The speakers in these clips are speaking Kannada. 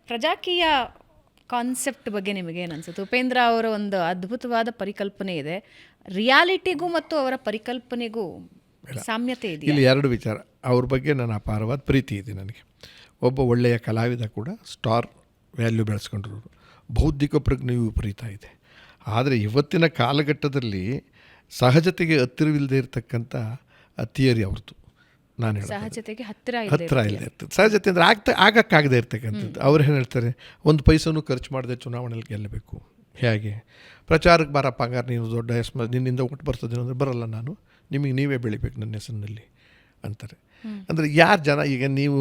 ಪ್ರಜಾಕೀಯ ಕಾನ್ಸೆಪ್ಟ್ ಬಗ್ಗೆ ನಿಮಗೇನು ಅನ್ಸುತ್ತೆ? ಉಪೇಂದ್ರ ಅವರ ಒಂದು ಅದ್ಭುತವಾದ ಪರಿಕಲ್ಪನೆ ಇದೆ, ರಿಯಾಲಿಟಿಗೂ ಮತ್ತು ಅವರ ಪರಿಕಲ್ಪನೆಗೂ ಸಾಮ್ಯತೆ ಇದೆ. ಇಲ್ಲಿ ಎರಡು ವಿಚಾರ, ಅವ್ರ ಬಗ್ಗೆ ನನ್ನ ಅಪಾರವಾದ ಪ್ರೀತಿ ಇದೆ ನನಗೆ. ಒಬ್ಬ ಒಳ್ಳೆಯ ಕಲಾವಿದ ಕೂಡ, ಸ್ಟಾರ್ ವ್ಯಾಲ್ಯೂ ಬೆಳೆಸ್ಕೊಂಡ್ರು, ಬೌದ್ಧಿಕ ಪ್ರಜ್ಞೆಯೂ ವಿಪರೀತ ಇದೆ. ಆದರೆ ಇವತ್ತಿನ ಕಾಲಘಟ್ಟದಲ್ಲಿ ಸಹಜತೆಗೆ ಹತ್ತಿರವಿಲ್ಲದೆ ಇರತಕ್ಕಂಥ ಥಿಯರಿ ಅವ್ರದ್ದು. ನಾನು ಹೇಳಿ ಸಹಜತೆಗೆ ಹತ್ತಿರ ಇಲ್ಲದೆ ಇರ್ತದೆ. ಸಹಜತೆ ಅಂದರೆ ಆಗಕ್ಕಾಗದೇ ಇರ್ತಕ್ಕಂಥದ್ದು. ಅವ್ರು ಏನು ಹೇಳ್ತಾರೆ, ಒಂದು ಪೈಸನೂ ಖರ್ಚು ಮಾಡದೆ ಚುನಾವಣೆಯಲ್ಲಿ ಗೆಲ್ಲಬೇಕು. ಹೇಗೆ ಪ್ರಚಾರಕ್ಕೆ ಬಾರಪ್ಪ, ಹಂಗಾರೆ ನೀನು ದೊಡ್ಡ ನಿನ್ನಿಂದ ಓಟ್ ಬರ್ತದೆ ಅಂದರೆ ಬರಲ್ಲ, ನಾನು ನಿಮಗೆ ನೀವೇ ಬೆಳಿಬೇಕು ನನ್ನ ಹೆಸರಿನಲ್ಲಿ ಅಂತಾರೆ. ಅಂದರೆ ಯಾರು ಜನ, ಈಗ ನೀವು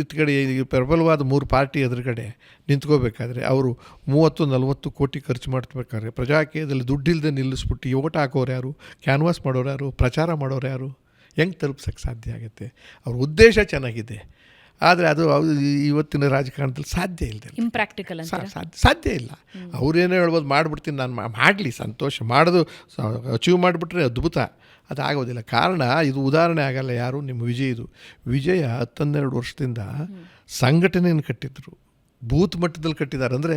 ಇತ್ತ ಕಡೆ ಪ್ರಬಲವಾದ 3 ಪಾರ್ಟಿ ಎದುರುಗಡೆ ನಿಂತ್ಕೋಬೇಕಾದ್ರೆ ಅವರು 30-40 ಕೋಟಿ ಖರ್ಚು ಮಾಡ್ಬೇಕಾದ್ರೆ ಪ್ರಜಾಕೀಯದಲ್ಲಿ ದುಡ್ಡಿಲ್ಲದೆ ನಿಲ್ಲಿಸ್ಬಿಟ್ಟು ಓಟ್ ಹಾಕೋರು ಯಾರು, ಕ್ಯಾನ್ವಾಸ್ ಮಾಡೋರು ಯಾರು, ಪ್ರಚಾರ ಮಾಡೋರು ಯಾರು, ಹೆಂಗೆ ತಲುಪ್ಸೋಕ್ಕೆ ಸಾಧ್ಯ ಆಗುತ್ತೆ? ಅವ್ರ ಉದ್ದೇಶ ಚೆನ್ನಾಗಿದೆ, ಆದರೆ ಅದು ಇವತ್ತಿನ ರಾಜಕಾರಣದಲ್ಲಿ ಸಾಧ್ಯ ಇಲ್ಲದೆ, ಇಂಪ್ರಾಕ್ಟಿಕಲ್ ಸಾಧ್ಯ ಇಲ್ಲ. ಅವ್ರೇನೋ ಹೇಳ್ಬೋದು, ಮಾಡಿಬಿಡ್ತೀನಿ ನಾನು, ಮಾಡಲಿ ಸಂತೋಷ, ಮಾಡೋದು ಅಚೀವ್ ಮಾಡಿಬಿಟ್ರೆ ಅದ್ಭುತ. ಅದಾಗೋದಿಲ್ಲ. ಕಾರಣ ಇದು ಉದಾಹರಣೆ ಆಗಲ್ಲ. ಯಾರು ನಿಮ್ಮ ವಿಜಯ 10-12 ವರ್ಷದಿಂದ ಸಂಘಟನೆಯನ್ನು ಕಟ್ಟಿದ್ರು, ಬೂತ್ ಮಟ್ಟದಲ್ಲಿ ಕಟ್ಟಿದ್ದಾರೆ. ಅಂದರೆ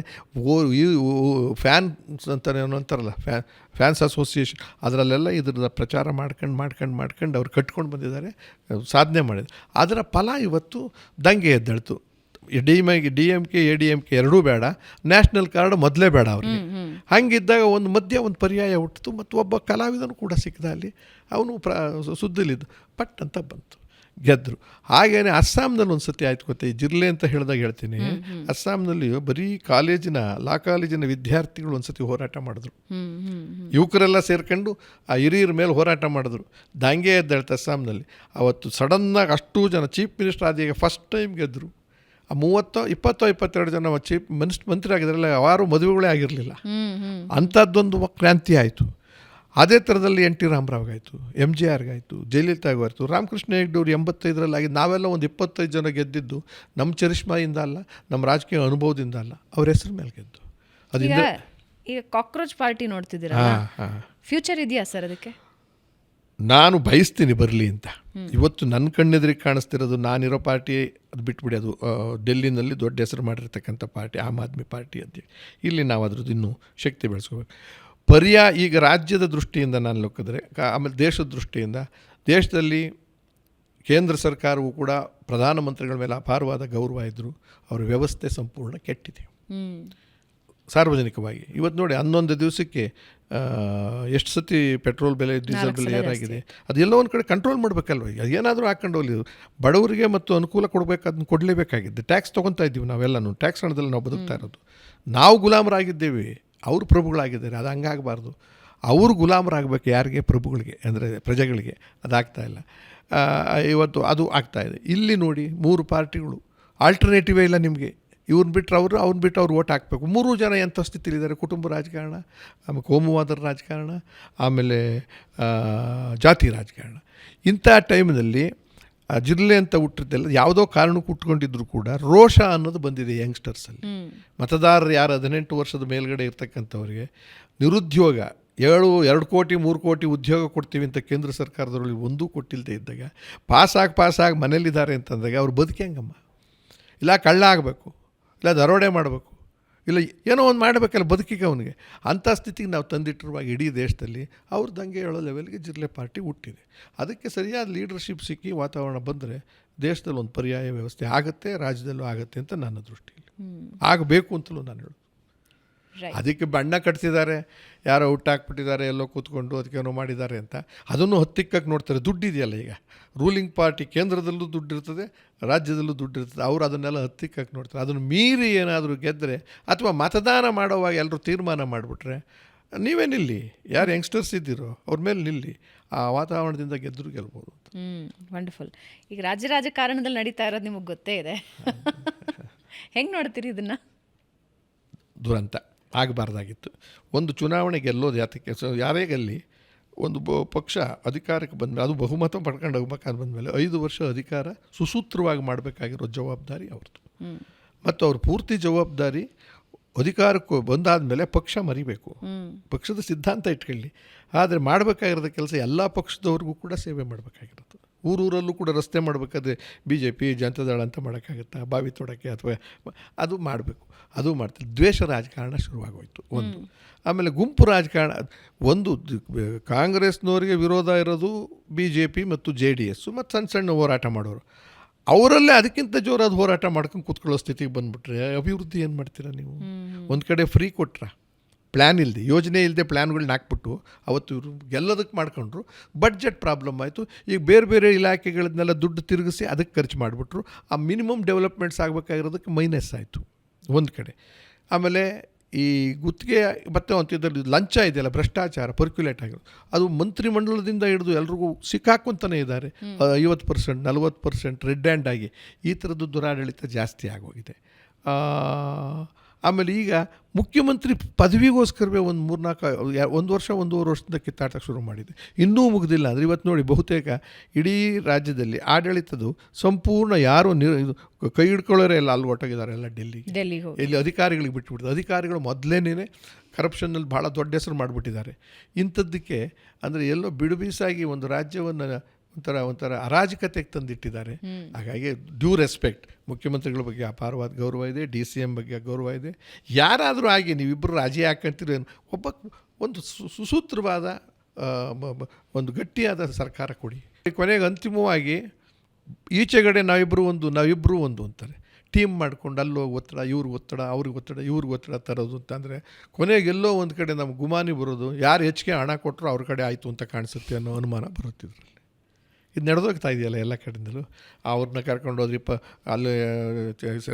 ಫ್ಯಾನ್ಸ್ ಅಂತಾನೆ ಅಂತಾರಲ್ಲ, ಫ್ಯಾನ್ಸ್ ಅಸೋಸಿಯೇಷನ್, ಅದರಲ್ಲೆಲ್ಲ ಇದ್ರ ಪ್ರಚಾರ ಮಾಡ್ಕೊಂಡು ಅವ್ರು ಕಟ್ಕೊಂಡು ಬಂದಿದ್ದಾರೆ, ಸಾಧನೆ ಮಾಡಿದ್ರು. ಅದರ ಫಲ ಇವತ್ತು ದಂಗೆ ಎದ್ದೇಳ್ತು. DMK ADMK ಎರಡೂ ಬೇಡ, ನ್ಯಾಷನಲ್ ಕಾರ್ಡ್ ಮೊದಲೇ ಬೇಡ ಅವ್ರಿಗೆ. ಹಂಗಿದ್ದಾಗ ಒಂದು ಪರ್ಯಾಯ ಹುಟ್ಟಿತು, ಮತ್ತು ಒಬ್ಬ ಕಲಾವಿದನು ಕೂಡ ಸಿಕ್ಕಿದ ಅಲ್ಲಿ. ಅವನು ಸುದ್ದಿಲಿದ್ದು ಪಟ್ ಅಂತ ಬಂತು, ಗೆದ್ದರು. ಹಾಗೇನೆ ಅಸ್ಸಾಂನಲ್ಲಿ ಒಂದು ಸತಿ ಆಯ್ತು ಗೊತ್ತೆ, ಜಿರ್ಲೆ ಅಂತ ಹೇಳಿದಾಗ ಹೇಳ್ತೀನಿ. ಅಸ್ಸಾಂನಲ್ಲಿ ಬರೀ ಲಾ ಕಾಲೇಜಿನ ವಿದ್ಯಾರ್ಥಿಗಳು ಒಂದು ಸತಿ ಹೋರಾಟ ಮಾಡಿದ್ರು, ಯುವಕರೆಲ್ಲ ಸೇರ್ಕೊಂಡು ಆ ಹಿರಿಯರ ಮೇಲೆ ಹೋರಾಟ ಮಾಡಿದ್ರು. ದಂಗೆ ಎದ್ದೇಳ್ತು ಅಸ್ಸಾಂನಲ್ಲಿ. ಅವತ್ತು ಸಡನ್ನಾಗಿ ಅಷ್ಟೂ ಜನ ಚೀಫ್ ಮಿನಿಸ್ಟರ್ ಆದಾಗ ಫಸ್ಟ್ ಟೈಮ್ ಗೆದ್ದರು. ಆ 20-22 ಜನ ಚೀಫ್ ಮಂತ್ರಿ ಆಗಿದ್ರಲ್ಲ, ಯಾರು ಮದುವೆಗಳೇ ಆಗಿರಲಿಲ್ಲ. ಅಂಥದ್ದೊಂದು ಕ್ರಾಂತಿ ಆಯಿತು. ಅದೇ ಥರದಲ್ಲಿ NT ರಾಮರಾವ್ಗಾಯಿತು, MGRಗಾಯಿತು, ಜಯಲಲಿತಾಗಾಯಿತು, ರಾಮಕೃಷ್ಣ ಹೆಗ್ಡೆಯವರು 85ರಲ್ಲಿ ಆಗಿದ್ದು. ನಾವೆಲ್ಲ ಒಂದು 25 ಜನ ಗೆದ್ದಿದ್ದು ನಮ್ಮ ಚರಿಷ್ಮೆಯಿಂದ ಅಲ್ಲ, ನಮ್ಮ ರಾಜಕೀಯ ಅನುಭವದಿಂದ ಅಲ್ಲ, ಅವ್ರ ಹೆಸರು ಮೇಲೆ ಗೆದ್ದು. ಅದರಿಂದ ಈಗ ಕಾಕ್ರೋಚ್ ಪಾರ್ಟಿ ನೋಡ್ತಿದ್ದೀರಾ, ಫ್ಯೂಚರ್ ಇದೆಯಾ ಸರ್ ಅದಕ್ಕೆ? ನಾನು ಬಯಸ್ತೀನಿ ಬರಲಿ ಅಂತ. ಇವತ್ತು ನನ್ನ ಕಣ್ಣೆದುರಿಗೆ ಕಾಣಿಸ್ತಿರೋದು ನಾನಿರೋ ಪಾರ್ಟಿ, ಅದು ಬಿಟ್ಬಿಡಿ, ಅದು ಡೆಲ್ಲಿನಲ್ಲಿ ದೊಡ್ಡ ಹೆಸರು ಮಾಡಿರ್ತಕ್ಕಂಥ ಪಾರ್ಟಿ, ಆಮ್ ಆದ್ಮಿ ಪಾರ್ಟಿ ಅಂತ. ಇಲ್ಲಿ ನಾವು ಅದ್ರದ್ದು ಇನ್ನೂ ಶಕ್ತಿ ಬೆಳೆಸ್ಕೋಬೇಕು. ಈಗ ರಾಜ್ಯದ ದೃಷ್ಟಿಯಿಂದ ನಾನು ಲೋಕಿದ್ರೆ, ಆಮೇಲೆ ದೇಶದ ದೃಷ್ಟಿಯಿಂದ, ದೇಶದಲ್ಲಿ ಕೇಂದ್ರ ಸರ್ಕಾರವು ಕೂಡ ಪ್ರಧಾನಮಂತ್ರಿಗಳ ಮೇಲೆ ಅಪಾರವಾದ ಗೌರವ ಇದ್ದರು. ಅವರ ವ್ಯವಸ್ಥೆ ಸಂಪೂರ್ಣ ಕೆಟ್ಟಿದೆ ಸಾರ್ವಜನಿಕವಾಗಿ. ಇವತ್ತು ನೋಡಿ, 11 ದಿವಸಕ್ಕೆ ಎಷ್ಟು ಸತಿ ಪೆಟ್ರೋಲ್ ಬೆಲೆ, ಡೀಸೆಲ್ ಬೆಲೆ ಏನಾಗಿದೆ, ಅದೆಲ್ಲ ಒಂದು ಕಡೆ ಕಂಟ್ರೋಲ್ ಮಾಡಬೇಕಲ್ವ. ಏನಾದರೂ ಹಾಕೊಂಡು ಹೋಗಲಿ, ಬಡವರಿಗೆ ಮತ್ತು ಅನುಕೂಲ ಕೊಡಬೇಕು, ಅದನ್ನು ಕೊಡಲೇಬೇಕಾಗಿದೆ. ಟ್ಯಾಕ್ಸ್ ತೊಗೊತಾ ಇದ್ದೀವಿ ನಾವೆಲ್ಲನೂ, ಟ್ಯಾಕ್ಸ್ ಹಣದಲ್ಲಿ ನಾವು ಬದುಕ್ತಾ ಇರೋದು. ನಾವು ಗುಲಾಮರಾಗಿದ್ದೇವೆ, ಅವರು ಪ್ರಭುಗಳಾಗಿದ್ದಾರೆ. ಅದು ಹಂಗಾಗಬಾರ್ದು. ಅವರು ಗುಲಾಮರಾಗಬೇಕು ಯಾರಿಗೆ? ಪ್ರಭುಗಳಿಗೆ, ಅಂದರೆ ಪ್ರಜೆಗಳಿಗೆ. ಅದಾಗ್ತಾಯಿಲ್ಲ ಇವತ್ತು, ಅದು ಆಗ್ತಾಯಿದೆ. ಇಲ್ಲಿ ನೋಡಿ, 3 ಪಾರ್ಟಿಗಳು, ಆಲ್ಟರ್ನೇಟಿವೇ ಇಲ್ಲ ನಿಮಗೆ. ಇವ್ರನ್ನ ಬಿಟ್ಟರೆ ಅವ್ರನ್ನ ಬಿಟ್ಟು ಅವ್ರು ಓಟ್ ಹಾಕಬೇಕು. 3 ಜನ ಎಂಥ ಸ್ಥಿತಿಲಿದ್ದಾರೆ: ಕುಟುಂಬ ರಾಜಕಾರಣ, ಆಮೇಲೆ ಕೋಮುವಾದರ ರಾಜಕಾರಣ, ಆಮೇಲೆ ಜಾತಿ ರಾಜಕಾರಣ. ಇಂಥ ಟೈಮ್ನಲ್ಲಿ ಜಿಲ್ಲೆ ಅಂತ ಹುಟ್ಟಿದ್ದೆಲ್ಲ ಯಾವುದೋ ಕಾರಣಕ್ಕೆ ಉಟ್ಕೊಂಡಿದ್ರು ಕೂಡ ರೋಷ ಅನ್ನೋದು ಬಂದಿದೆ ಯಂಗ್ಸ್ಟರ್ಸಲ್ಲಿ. ಮತದಾರರು ಯಾರು 18 ವರ್ಷದ ಮೇಲ್ಗಡೆ ಇರ್ತಕ್ಕಂಥವ್ರಿಗೆ ನಿರುದ್ಯೋಗ, 2 ಕೋಟಿ 3 ಕೋಟಿ ಉದ್ಯೋಗ ಕೊಡ್ತೀವಿ ಅಂತ ಕೇಂದ್ರ ಸರ್ಕಾರದವರಲ್ಲಿ ಒಂದೂ ಕೊಟ್ಟಿಲ್ಲದೆ ಇದ್ದಾಗ, ಪಾಸಾಗಿ ಮನೇಲಿದ್ದಾರೆ ಅಂತಂದಾಗ ಅವ್ರು ಬದುಕಂಗಮ್ಮ. ಇಲ್ಲ ಕಳ್ಳ ಆಗಬೇಕು, ಇಲ್ಲ ದರೋಡೆ ಮಾಡಬೇಕು, ಇಲ್ಲ ಏನೋ ಒಂದು ಮಾಡಬೇಕಲ್ಲ ಬದುಕಿಗೆ ಅವನಿಗೆ. ಅಂಥ ಸ್ಥಿತಿಗೆ ನಾವು ತಂದಿಟ್ಟಿರುವಾಗ ಇಡೀ ದೇಶದಲ್ಲಿ ಅವ್ರ ದಂಗೆ ಹೇಳೋ ಲೆವೆಲ್ಗೆ ಜಿಲ್ಲೆ ಪಾರ್ಟಿ ಹುಟ್ಟಿದೆ. ಅದಕ್ಕೆ ಸರಿಯಾದ ಲೀಡರ್ಶಿಪ್ ಸಿಕ್ಕಿ ವಾತಾವರಣ ಬಂದರೆ ದೇಶದಲ್ಲಿ ಒಂದು ಪರ್ಯಾಯ ವ್ಯವಸ್ಥೆ ಆಗುತ್ತೆ, ರಾಜ್ಯದಲ್ಲೂ ಆಗುತ್ತೆ ಅಂತ ನನ್ನ ದೃಷ್ಟಿಯಲ್ಲಿ ಆಗಬೇಕು ಅಂತಲೂ ನಾನು ಹೇಳೋದು. ಅದಕ್ಕೆ ಬಣ್ಣ ಕಟ್ತಿದ್ದಾರೆ, ಯಾರೋ ಹುಟ್ಟಾಕ್ಬಿಟ್ಟಿದ್ದಾರೆ, ಎಲ್ಲೋ ಕೂತ್ಕೊಂಡು ಅದಕ್ಕೇನೋ ಮಾಡಿದ್ದಾರೆ ಅಂತ ಅದನ್ನು ಹತ್ತಿಕ್ಕಕ್ಕೆ ನೋಡ್ತಾರೆ. ದುಡ್ಡಿದೆಯಲ್ಲ, ಈಗ ರೂಲಿಂಗ್ ಪಾರ್ಟಿ ಕೇಂದ್ರದಲ್ಲೂ ದುಡ್ಡಿರ್ತದೆ, ರಾಜ್ಯದಲ್ಲೂ ದುಡ್ಡಿರ್ತದೆ. ಅವರು ಅದನ್ನೆಲ್ಲ ಹತ್ತಿಕ್ಕಕ್ಕೆ ನೋಡ್ತಾರೆ. ಅದನ್ನು ಮೀರಿ ಏನಾದರೂ ಗೆದ್ದರೆ, ಅಥವಾ ಮತದಾನ ಮಾಡೋವಾಗ ಎಲ್ಲರೂ ತೀರ್ಮಾನ ಮಾಡಿಬಿಟ್ರೆ, ನೀವೇ ನಿಲ್ಲಿ, ಯಾರು ಯಂಗ್ಸ್ಟರ್ಸ್ ಇದ್ದೀರೋ ಅವ್ರ ಮೇಲೆ ನಿಲ್ಲಿ, ಆ ವಾತಾವರಣದಿಂದ ಗೆದ್ದರೂ ಗೆಲ್ಬೋದು ಅಂತ. ವಂಡರ್ಫುಲ್. ಈಗ ರಾಜಕಾರಣದಲ್ಲಿ ನಡೀತಾ ಇರೋದು ನಿಮಗೆ ಗೊತ್ತೇ ಇದೆ. ಹೆಂಗೆ ನೋಡ್ತೀರಿ ಇದನ್ನು? ದುರಂತ. ಆಗಬಾರ್ದಾಗಿತ್ತು. ಒಂದು ಚುನಾವಣೆ ಗೆಲ್ಲೋದು ಯಾತಕ್ಕೆ? ಯಾರೇ ಗೆಲ್ಲಿ, ಒಂದು ಪಕ್ಷ ಅಧಿಕಾರಕ್ಕೆ ಬಂದಮೇಲೆ, ಅದು ಬಹುಮತ ಪಡ್ಕೊಂಡು ಹೋಗ್ಬೇಕಾದ್ರೆ ಬಂದಮೇಲೆ 5 ವರ್ಷ ಅಧಿಕಾರ ಸುಸೂತ್ರವಾಗಿ ಮಾಡಬೇಕಾಗಿರೋ ಜವಾಬ್ದಾರಿ ಅವ್ರದ್ದು. ಮತ್ತು ಅವ್ರ ಪೂರ್ತಿ ಜವಾಬ್ದಾರಿ ಅಧಿಕಾರಕ್ಕೂ ಬಂದಾದಮೇಲೆ ಪಕ್ಷ ಮರಿಬೇಕು, ಪಕ್ಷದ ಸಿದ್ಧಾಂತ ಇಟ್ಕೊಳ್ಳಿ. ಆದರೆ ಮಾಡಬೇಕಾಗಿರೋದ ಕೆಲಸ ಎಲ್ಲ ಪಕ್ಷದವ್ರಿಗೂ ಕೂಡ ಸೇವೆ ಮಾಡಬೇಕಾಗಿರೋದು. ಊರಲ್ಲೂ ಕೂಡ ರಸ್ತೆ ಮಾಡಬೇಕಾದ್ರೆ BJP ಜನತಾದಳ ಅಂತ ಮಾಡೋಕ್ಕಾಗುತ್ತಾ, ಬಾವಿ ತೋಡೋಕ್ಕೆ ಅಥವಾ ಅದು ಮಾಡಬೇಕು, ಅದು ಮಾಡ್ತಾರೆ. ದ್ವೇಷ ರಾಜಕಾರಣ ಶುರುವಾಗೋಯ್ತು ಒಂದು. ಆಮೇಲೆ ಗುಂಪು ರಾಜಕಾರಣ ಒಂದು, ಕಾಂಗ್ರೆಸ್ನವರಿಗೆ ವಿರೋಧ ಇರೋದು BJP ಮತ್ತು JDS ಮತ್ತು ಸಣ್ಣ ಸಣ್ಣ ಹೋರಾಟ ಮಾಡೋರು. ಅವರಲ್ಲೇ ಅದಕ್ಕಿಂತ ಜೋರಾದ ಹೋರಾಟ ಮಾಡ್ಕೊಂಡು ಕೂತ್ಕೊಳ್ಳೋ ಸ್ಥಿತಿಗೆ ಬಂದುಬಿಟ್ರೆ ಅಭಿವೃದ್ಧಿ ಏನು ಮಾಡ್ತೀರಾ ನೀವು? ಒಂದು ಕಡೆ ಫ್ರೀ ಕೊಟ್ರ, ಪ್ಲ್ಯಾನ್ ಇಲ್ಲದೆ, ಯೋಜನೆ ಇಲ್ಲದೆ ಪ್ಲ್ಯಾನ್ಗಳನ್ನ ಹಾಕ್ಬಿಟ್ಟು ಅವತ್ತು ಇವರು ಗೆಲ್ಲೋದಕ್ಕೆ ಮಾಡ್ಕೊಂಡ್ರು. ಬಡ್ಜೆಟ್ ಪ್ರಾಬ್ಲಮ್ ಆಯಿತು. ಈಗ ಬೇರೆ ಬೇರೆ ಇಲಾಖೆಗಳನ್ನೆಲ್ಲ ದುಡ್ಡು ತಿರುಗಿಸಿ ಅದಕ್ಕೆ ಖರ್ಚು ಮಾಡಿಬಿಟ್ರು. ಆ ಮಿನಿಮಮ್ ಡೆವಲಪ್ಮೆಂಟ್ಸ್ ಆಗಬೇಕಾಗಿರೋದಕ್ಕೆ ಮೈನಸ್ ಆಯಿತು ಒಂದು ಕಡೆ. ಆಮೇಲೆ ಈ ಗುತ್ತಿಗೆ ಮತ್ತೆ ಅಂತಿದ್ದಲ್ಲಿ ಲಂಚ ಇದೆಯಲ್ಲ, ಭ್ರಷ್ಟಾಚಾರ ಪರ್ಕ್ಯುಲೇಟ್ ಆಗಿರೋದು, ಅದು ಮಂತ್ರಿಮಂಡಲದಿಂದ ಹಿಡಿದು ಎಲ್ರಿಗೂ ಸಿಕ್ಕಾಕೊಂತಾನೆ ಇದ್ದಾರೆ. 50%, 40% ರೆಡ್ ಹ್ಯಾಂಡ್ ಆಗಿ ಈ ಥರದ್ದು ದುರಾಡಳಿತ ಜಾಸ್ತಿ ಆಗೋಗಿದೆ. ಆಮೇಲೆ ಈಗ ಮುಖ್ಯಮಂತ್ರಿ ಪದವಿಗೋಸ್ಕರವೇ ಒಂದು 1 ವರ್ಷ 1.5 ವರ್ಷದಿಂದ ಕಿತ್ತಾಟ ಶುರು ಮಾಡಿದೆ, ಇನ್ನೂ ಮುಗಿದಿಲ್ಲ. ಅಂದರೆ ಇವತ್ತು ನೋಡಿ, ಬಹುತೇಕ ಇಡೀ ರಾಜ್ಯದಲ್ಲಿ ಆಡಳಿತದ್ದು ಸಂಪೂರ್ಣ ಯಾರು ಕೈ ಹಿಡ್ಕೊಳ್ಳೋರೇ ಎಲ್ಲ ಅಲ್ಲಿ ಹೊಟ್ಟೋಗಿದ್ದಾರೆ, ಎಲ್ಲ ಡೆಲ್ಲಿಗೆ. ಇಲ್ಲಿ ಅಧಿಕಾರಿಗಳಿಗೆ ಬಿಟ್ಟುಬಿಡ್ತಾರೆ. ಅಧಿಕಾರಿಗಳು ಮೊದಲೇನೇ ಕರಪ್ಷನ್ನಲ್ಲಿ ಭಾಳ ದೊಡ್ಡ ಹೆಸರು ಮಾಡಿಬಿಟ್ಟಿದ್ದಾರೆ. ಇಂಥದ್ದಕ್ಕೆ ಅಂದರೆ ಎಲ್ಲೋ ಬಿಡುಬೀಸಾಗಿ ಒಂದು ರಾಜ್ಯವನ್ನು ಒಂಥರ ಅರಾಜಕತೆಗೆ ತಂದಿಟ್ಟಿದ್ದಾರೆ. ಹಾಗಾಗಿ ಡ್ಯೂ ರೆಸ್ಪೆಕ್ಟ್, ಮುಖ್ಯಮಂತ್ರಿಗಳ ಬಗ್ಗೆ ಅಪಾರವಾದ ಗೌರವ ಇದೆ, DCM ಬಗ್ಗೆ ಗೌರವ ಇದೆ. ಯಾರಾದರೂ ಆಗಿ ನೀವಿಬ್ಬರು ರಾಜಿ ಹಾಕಂತೀರ, ಒಂದು ಸುಸೂತ್ರವಾದ ಒಂದು ಗಟ್ಟಿಯಾದ ಸರ್ಕಾರ ಕೊಡಿ. ಕೊನೆಗೆ ಅಂತಿಮವಾಗಿ ಈಚೆಗಡೆ ನಾವಿಬ್ಬರು ಒಂದು ಅಂತಾರೆ, ಟೀಮ್ ಮಾಡ್ಕೊಂಡು ಅಲ್ಲೋಗಿ ಒತ್ತಡ, ಇವ್ರಿಗೆ ಒತ್ತಡ, ಅವ್ರಿಗೆ ಒತ್ತಡ, ಇವ್ರಿಗೆ ಒತ್ತಡ ತರೋದು ಅಂತಂದರೆ ಕೊನೆಗೆಲ್ಲೋ ಒಂದು ಕಡೆ ನಮ್ಗೆ ಗುಮಾನಿ ಬರೋದು, ಯಾರು ಹೆಚ್ಚಿಗೆ ಹಣ ಕೊಟ್ಟರು ಅವ್ರ ಕಡೆ ಆಯಿತು ಅಂತ ಕಾಣಿಸುತ್ತೆ ಅನ್ನೋ ಅನುಮಾನ ಬರುತ್ತಿದ್ರಲ್ಲಿ. ಇದು ನಡೆದೋಗ್ತಾ ಇದೆಯಲ್ಲ ಎಲ್ಲ ಕಡೆಯಿಂದಲೂ. ಅವ್ರನ್ನ ಕರ್ಕೊಂಡೋದ್ರಿ ಅಲ್ಲಿ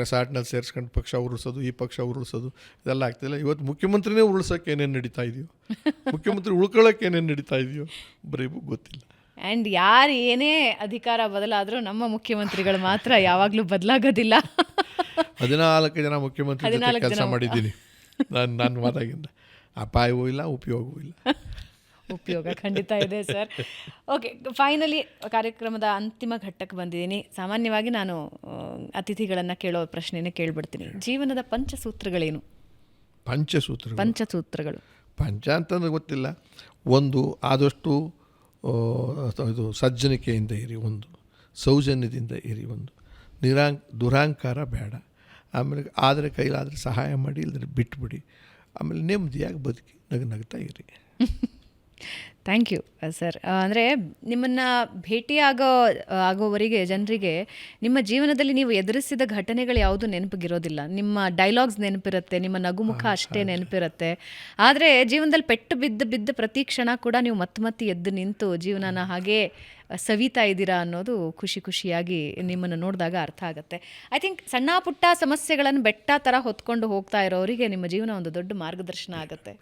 ರೆಸಾರ್ಟ್ನಲ್ಲಿ ಸೇರಿಸ್ಕೊಂಡು ಪಕ್ಷ ಉರುಳಿಸೋದು, ಈ ಪಕ್ಷ ಉರುಳಿಸೋದು, ಇದೆಲ್ಲ ಆಗ್ತಿಲ್ಲ. ಇವತ್ತು ಮುಖ್ಯಮಂತ್ರಿನೇ ಉರುಳ್ಸೋಕೆ ಏನೇನು ನಡೀತಾ ಇದೆಯೋ, ಮುಖ್ಯಮಂತ್ರಿ ಉಳ್ಕೊಳ್ಳೋಕೆ ಏನೇನು ನಡೀತಾ ಇದೆಯೋ ಬರೀಗೂ ಗೊತ್ತಿಲ್ಲ. ಆ್ಯಂಡ್ ಯಾರು ಏನೇ ಅಧಿಕಾರ ಬದಲಾದರೂ ನಮ್ಮ ಮುಖ್ಯಮಂತ್ರಿಗಳು ಮಾತ್ರ ಯಾವಾಗಲೂ ಬದಲಾಗೋದಿಲ್ಲ. 14 ಜನ ಮುಖ್ಯಮಂತ್ರಿ ಜೊತೆ ಕೆಲಸ ಮಾಡಿದ್ದೀನಿ ನಾನು ಮಾತಾಗಿಂದ. ಅಪಾಯವೂ ಇಲ್ಲ, ಉಪಯೋಗವೂ ಇಲ್ಲ. ಉಪಯೋಗ ಖಂಡಿತ ಇದೆ ಸರ್. ಓಕೆ, ಫೈನಲಿ ಕಾರ್ಯಕ್ರಮದ ಅಂತಿಮ ಘಟ್ಟಕ್ಕೆ ಬಂದಿದ್ದೀನಿ. ಸಾಮಾನ್ಯವಾಗಿ ನಾನು ಅತಿಥಿಗಳನ್ನು ಕೇಳೋ ಪ್ರಶ್ನೆನೇ ಕೇಳಿಬಿಡ್ತೀನಿ. ಜೀವನದ ಪಂಚಸೂತ್ರಗಳೇನು? ಪಂಚಸೂತ್ರಗಳು ಪಂಚ ಅಂತಂದ್ರೆ ಗೊತ್ತಿಲ್ಲ. ಒಂದು, ಆದಷ್ಟು ಇದು ಸಜ್ಜನಿಕೆಯಿಂದ ಇರಿ, ಒಂದು ಸೌಜನ್ಯದಿಂದ ಇರಿ, ಒಂದು ದುರಹಂಕಾರ ಬೇಡ, ಆಮೇಲೆ ಆದರೆ ಕೈಲಾದರೆ ಸಹಾಯ ಮಾಡಿ, ಇಲ್ಲದ್ರೆ ಬಿಟ್ಬಿಡಿ, ಆಮೇಲೆ ನೆಮ್ಮದಿಯಾಗಿ ಬದುಕಿ ನಗ್ತಾ ಇರಿ. Thank you sir. ಅಂದರೆ ನಿಮ್ಮನ್ನು ಆಗೋವರೆಗೆ ಜನರಿಗೆ ನಿಮ್ಮ ಜೀವನದಲ್ಲಿ ನೀವು ಎದುರಿಸಿದ ಘಟನೆಗಳು ಯಾವುದು ನೆನಪಿಗಿರೋದಿಲ್ಲ. ನಿಮ್ಮ ಡೈಲಾಗ್ಸ್ ನೆನಪಿರುತ್ತೆ, ನಿಮ್ಮ ನಗುಮುಖ ಅಷ್ಟೇ ನೆನಪಿರುತ್ತೆ. ಆದರೆ ಜೀವನದಲ್ಲಿ ಪೆಟ್ಟು ಬಿದ್ದ ಪ್ರತಿ ಕ್ಷಣ ಕೂಡ ನೀವು ಮತ್ತೆ ಎದ್ದು ನಿಂತು ಜೀವನನ ಹಾಗೇ ಸವಿತಾ ಇದ್ದೀರಾ ಅನ್ನೋದು ಖುಷಿಯಾಗಿ ನಿಮ್ಮನ್ನು ನೋಡಿದಾಗ ಅರ್ಥ ಆಗುತ್ತೆ. ಐ ಥಿಂಕ್ ಸಣ್ಣ ಪುಟ್ಟ ಸಮಸ್ಯೆಗಳನ್ನು ಬೆಟ್ಟ ಥರ ಹೊತ್ಕೊಂಡು ಹೋಗ್ತಾ ಇರೋರಿಗೆ ನಿಮ್ಮ ಜೀವನ ಒಂದು ದೊಡ್ಡ ಮಾರ್ಗದರ್ಶನ ಆಗುತ್ತೆ.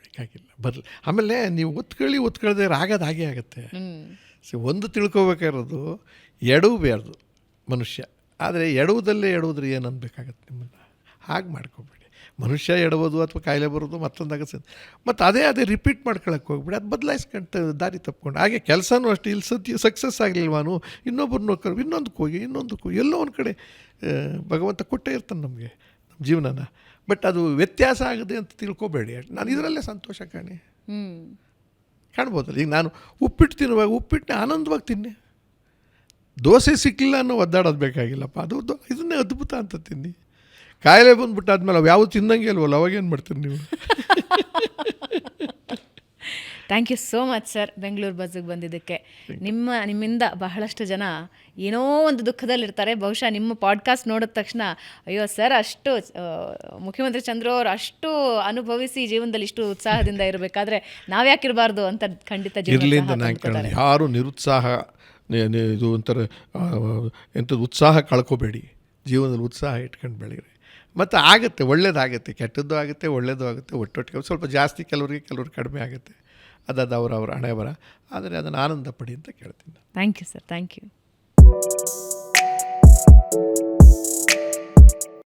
ಬರಲಿ. ಆಮೇಲೆ ನೀವು ಒತ್ಕೊಳ್ಳದೆ ಆಗೋದು ಹಾಗೆ ಆಗುತ್ತೆ. ಒಂದು ತಿಳ್ಕೊಬೇಕಾಗಿರೋದು, ಎಡವಬೇಡ್ದು ಮನುಷ್ಯ, ಆದರೆ ಎಡವುದಲ್ಲೇ ಎಡವುದ್ರೆ ಏನು ಅನ್ಬೇಕಾಗತ್ತೆ ನಿಮ್ಮನ್ನು. ಹಾಗೆ ಮಾಡ್ಕೊಬೇಡಿ. ಮನುಷ್ಯ ಎಡಬೋದು ಅಥವಾ ಕಾಯಿಲೆ ಬರೋದು ಮತ್ತೊಂದಾಗುತ್ತೆ, ಮತ್ತು ಅದೇ ರಿಪೀಟ್ ಮಾಡ್ಕೊಳಕ್ಕೆ ಹೋಗ್ಬಿಡಿ. ಅದು ಬದಲಾಯಿಸ್ಕೊಂಡು ದಾರಿ ತಪ್ಕೊಂಡು ಹಾಗೆ ಕೆಲಸನೂ ಅಷ್ಟೇ. ಇಲ್ಲಿ ಸಕ್ಸಸ್ ಆಗಲಿಲ್ವಾನು, ಇನ್ನೊಬ್ಬರನ್ನ ಇನ್ನೊಂದಕ್ಕೆ ಹೋಗಿ ಎಲ್ಲೋ ಒಂದು ಕಡೆ ಭಗವಂತ ಕೊಟ್ಟೇ ಇರ್ತಾನೆ ನಮಗೆ ನಮ್ಮ ಜೀವನನ. ಬಟ್ ಅದು ವ್ಯತ್ಯಾಸ ಆಗದೆ ಅಂತ ತಿಳ್ಕೊಬೇಡಿ. ನಾನು ಇದರಲ್ಲೇ ಸಂತೋಷ ಕಾಣ್ಬೋದಲ್ಲ. ಈಗ ನಾನು ಉಪ್ಪಿಟ್ಟು ತಿನ್ನುವಾಗ ಉಪ್ಪಿಟ್ಟನ್ನ ಆನಂದವಾಗಿ ತಿನ್ನಿ, ದೋಸೆ ಸಿಕ್ಕಲಿಲ್ಲ ಅನ್ನೋ ಒದ್ದಾಡೋದು ಬೇಕಾಗಿಲ್ಲಪ್ಪ, ಇದನ್ನೇ ಅದ್ಭುತ ಅಂತ ತಿನ್ನಿ. ಕಾಯಿಲೆ ಬಂದುಬಿಟ್ಟಾದ್ಮೇಲೆ ಅವು ಯಾವ ತಿನ್ನಂಗೆ ಅಲ್ವಲ್ಲ, ಅವಾಗೇನು ಮಾಡ್ತೀರಿ ನೀವು? Thank you so much sir, Bengaluru ಬಸ್ಸಿಗೆ ಬಂದಿದ್ದಕ್ಕೆ. ನಿಮ್ಮಿಂದ ಬಹಳಷ್ಟು ಜನ ಏನೋ ಒಂದು ದುಃಖದಲ್ಲಿರ್ತಾರೆ. ಬಹುಶಃ ನಿಮ್ಮ ಪಾಡ್ಕಾಸ್ಟ್ ನೋಡಿದ ತಕ್ಷಣ ಅಯ್ಯೋ ಸರ್, ಅಷ್ಟು ಮುಖ್ಯಮಂತ್ರಿ ಚಂದ್ರು ಅವರು ಅಷ್ಟು ಅನುಭವಿಸಿ ಜೀವನದಲ್ಲಿ ಇಷ್ಟು ಉತ್ಸಾಹದಿಂದ ಇರಬೇಕಾದ್ರೆ ನಾವ್ಯಾಕಿರಬಾರ್ದು ಅಂತ ಖಂಡಿತ ಜೀವನ. ಯಾರು ನಿರುತ್ಸಾಹ, ಇದು ಒಂಥರ ಎಂಥದ್ದು ಉತ್ಸಾಹ ಕಳ್ಕೊಬೇಡಿ. ಜೀವನದಲ್ಲಿ ಉತ್ಸಾಹ ಇಟ್ಕೊಂಡು ಬೆಳೀರಿ. ಮತ್ತು ಆಗುತ್ತೆ, ಒಳ್ಳೇದಾಗುತ್ತೆ, ಕೆಟ್ಟದ್ದು ಆಗುತ್ತೆ, ಒಳ್ಳೇದು ಆಗುತ್ತೆ, ಒಟ್ಟೊಟ್ಟಿಗೆ ಸ್ವಲ್ಪ ಜಾಸ್ತಿ, ಕೆಲವ್ರಿಗೆ ಕಡಿಮೆ ಆಗುತ್ತೆ. ಅದು ಅವರ ಹಣೆ ಬರ. ಆದರೆ ಅದನ್ನು ಆನಂದ ಪಡಿ ಅಂತ ಕೇಳ್ತೀನಿ. Thank you sir, thank you.